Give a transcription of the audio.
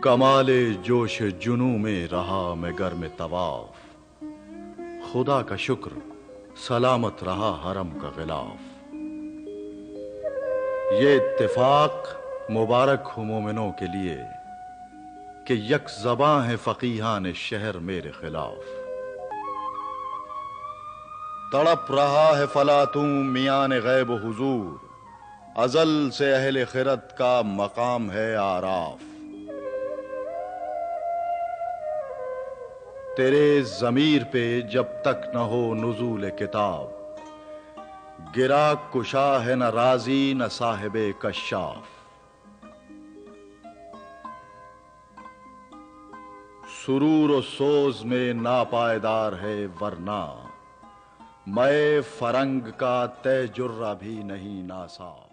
कमाले जोश जुनू में रहा मैं गर में तवाफ, खुदा का शुक्र सलामत रहा हरम का गिलाफ। ये इत्तेफाक मुबारक हो मोमिनों के लिए कि यक ज़बां है फ़कीहान शहर मेरे खिलाफ। तड़प रहा है फलातूं मियान गैब हुजूर, अजल से अहले खिरत का मकाम है आराफ। तेरे ज़मीर पे जब तक न हो नुज़ूल किताब, गिरा कुशा है न राजी न साहिबे कश्शाफ। सुरूर और सोज में नापायदार है वरना, मैं फरंग का तय जुर्रा भी नहीं नासाफ।